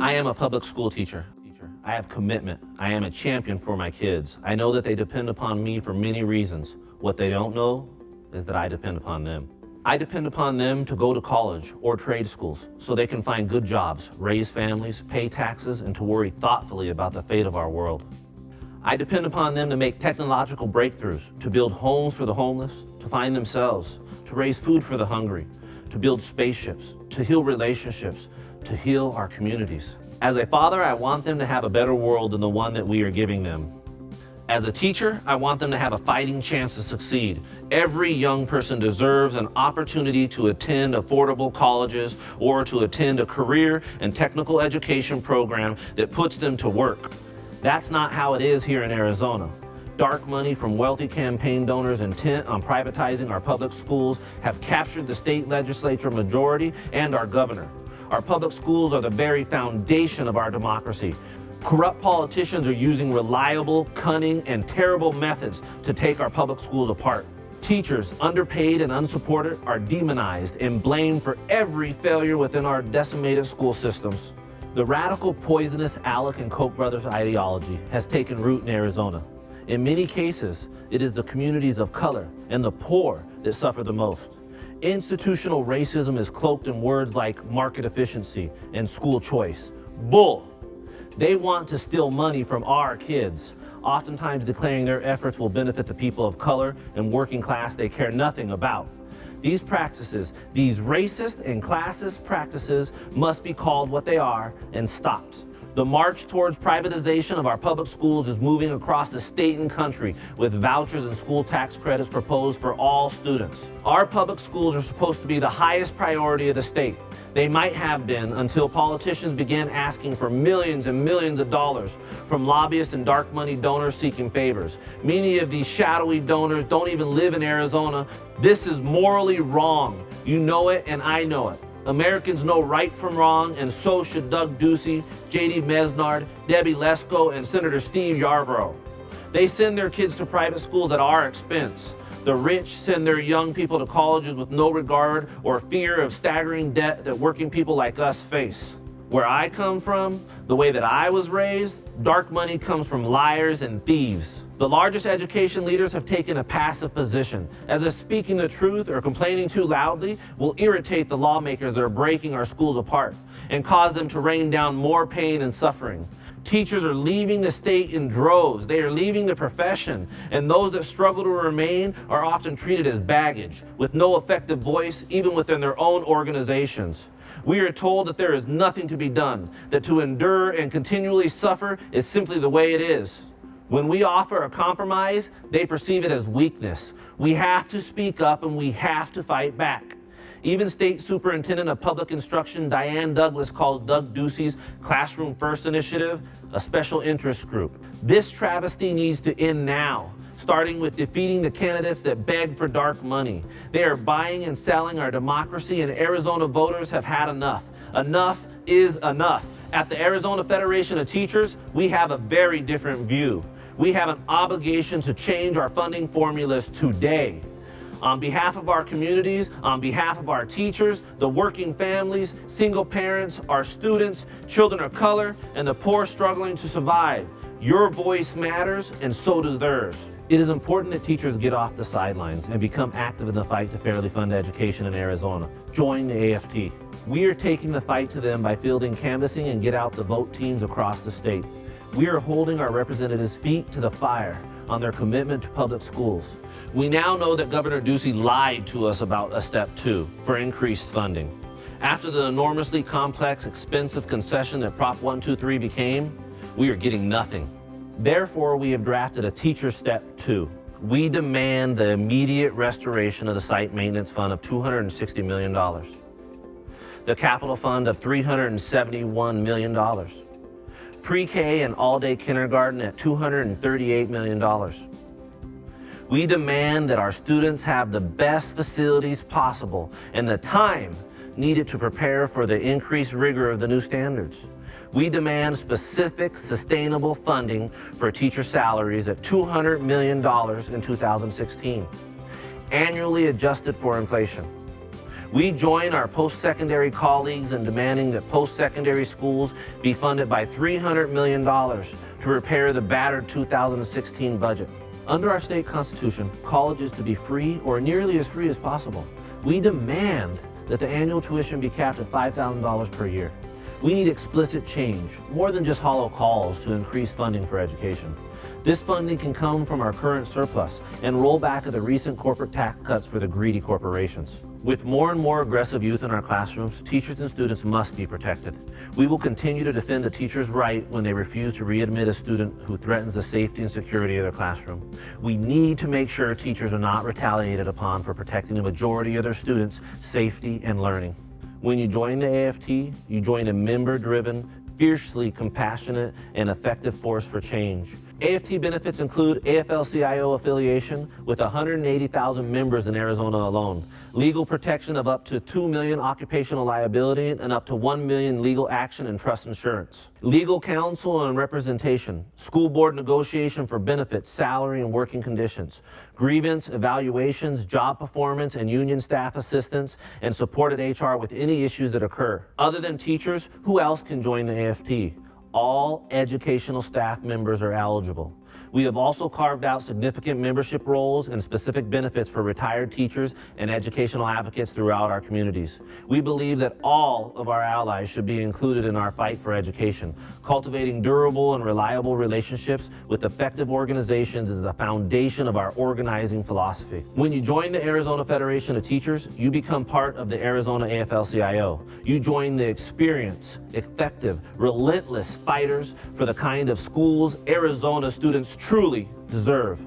I am a public school teacher. I have commitment. I am a champion for my kids. I know that they depend upon me for many reasons. What they don't know is that I depend upon them. I depend upon them to go to college or trade schools so they can find good jobs, raise families, pay taxes, and to worry thoughtfully about the fate of our world. I depend upon them to make technological breakthroughs, to build homes for the homeless, to find themselves, to raise food for the hungry, to build spaceships, to heal relationships, to heal our communities. As a father, I want them to have a better world than the one that we are giving them. As a teacher, I want them to have a fighting chance to succeed. Every young person deserves an opportunity to attend affordable colleges or to attend a career and technical education program that puts them to work. That's not how it is here in Arizona. Dark money from wealthy campaign donors intent on privatizing our public schools have captured the state legislature majority and our governor. Our public schools are the very foundation of our democracy. Corrupt politicians are using reliable, cunning, and terrible methods to take our public schools apart. Teachers, underpaid and unsupported, are demonized and blamed for every failure within our decimated school systems. The radical, poisonous Alec and Koch brothers ideology has taken root in Arizona. In many cases, it is the communities of color and the poor that suffer the most. Institutional racism is cloaked in words like market efficiency and school choice. Bull! They want to steal money from our kids, oftentimes declaring their efforts will benefit the people of color and working class they care nothing about. These practices, these racist and classist practices, must be called what they are and stopped. The march towards privatization of our public schools is moving across the state and country with vouchers and school tax credits proposed for all students. Our public schools are supposed to be the highest priority of the state. They might have been until politicians began asking for millions and millions of dollars from lobbyists and dark money donors seeking favors. Many of these shadowy donors don't even live in Arizona. This is morally wrong. You know it and I know it. Americans know right from wrong, and so should Doug Ducey, J.D. Mesnard, Debbie Lesko, and Senator Steve Yarborough. They send their kids to private schools at our expense. The rich send their young people to colleges with no regard or fear of staggering debt that working people like us face. Where I come from, the way that I was raised, dark money comes from liars and thieves. The largest education leaders have taken a passive position, as if speaking the truth or complaining too loudly will irritate the lawmakers that are breaking our schools apart and cause them to rain down more pain and suffering. Teachers are leaving the state in droves. They are leaving the profession, and those that struggle to remain are often treated as baggage, with no effective voice even within their own organizations. We are told that there is nothing to be done, that to endure and continually suffer is simply the way it is. When we offer a compromise, they perceive it as weakness. We have to speak up and we have to fight back. Even State Superintendent of Public Instruction Diane Douglas calls Doug Ducey's Classroom First initiative a special interest group. This travesty needs to end now, starting with defeating the candidates that beg for dark money. They are buying and selling our democracy, and Arizona voters have had enough. Enough is enough. At the Arizona Federation of Teachers, we have a very different view. We have an obligation to change our funding formulas today. On behalf of our communities, on behalf of our teachers, the working families, single parents, our students, children of color, and the poor struggling to survive, your voice matters, and so does theirs. It is important that teachers get off the sidelines and become active in the fight to fairly fund education in Arizona. Join the AFT. We are taking the fight to them by fielding canvassing and get out the vote teams across the state. We are holding our representatives' feet to the fire on their commitment to public schools. We now know that Governor Ducey lied to us about a step 2 for increased funding. After the enormously complex, expensive concession that Prop 123 became, we are getting nothing. Therefore, we have drafted a teacher step 2. We demand the immediate restoration of the site maintenance fund of $260 million, the capital fund of $371 million, pre-K and all-day kindergarten at $238 million. We demand that our students have the best facilities possible and the time needed to prepare for the increased rigor of the new standards. We demand specific, sustainable funding for teacher salaries at $200 million in 2016, annually adjusted for inflation. We join our post-secondary colleagues in demanding that post-secondary schools be funded by $300 million to repair the battered 2016 budget. Under our state constitution, college is to be free or nearly as free as possible. We demand that the annual tuition be capped at $5,000 per year. We need explicit change, more than just hollow calls to increase funding for education. This funding can come from our current surplus and roll back of the recent corporate tax cuts for the greedy corporations. With more and more aggressive youth in our classrooms, teachers and students must be protected. We will continue to defend the teacher's right when they refuse to readmit a student who threatens the safety and security of their classroom. We need to make sure teachers are not retaliated upon for protecting the majority of their students' safety and learning. When you join the AFT, you join a member-driven, fiercely compassionate, and effective force for change. AFT benefits include AFL-CIO affiliation with 180,000 members in Arizona alone, legal protection of up to $2 million occupational liability and up to $1 million legal action and trust insurance, legal counsel and representation, school board negotiation for benefits, salary and working conditions, grievance, evaluations, job performance and union staff assistance, and supported HR with any issues that occur. Other than teachers, who else can join the AFT? All educational staff members are eligible. We have also carved out significant membership roles and specific benefits for retired teachers and educational advocates throughout our communities. We believe that all of our allies should be included in our fight for education. Cultivating durable and reliable relationships with effective organizations is the foundation of our organizing philosophy. When you join the Arizona Federation of Teachers, you become part of the Arizona AFL-CIO. You join the experienced, effective, relentless fighters for the kind of schools Arizona students truly deserve.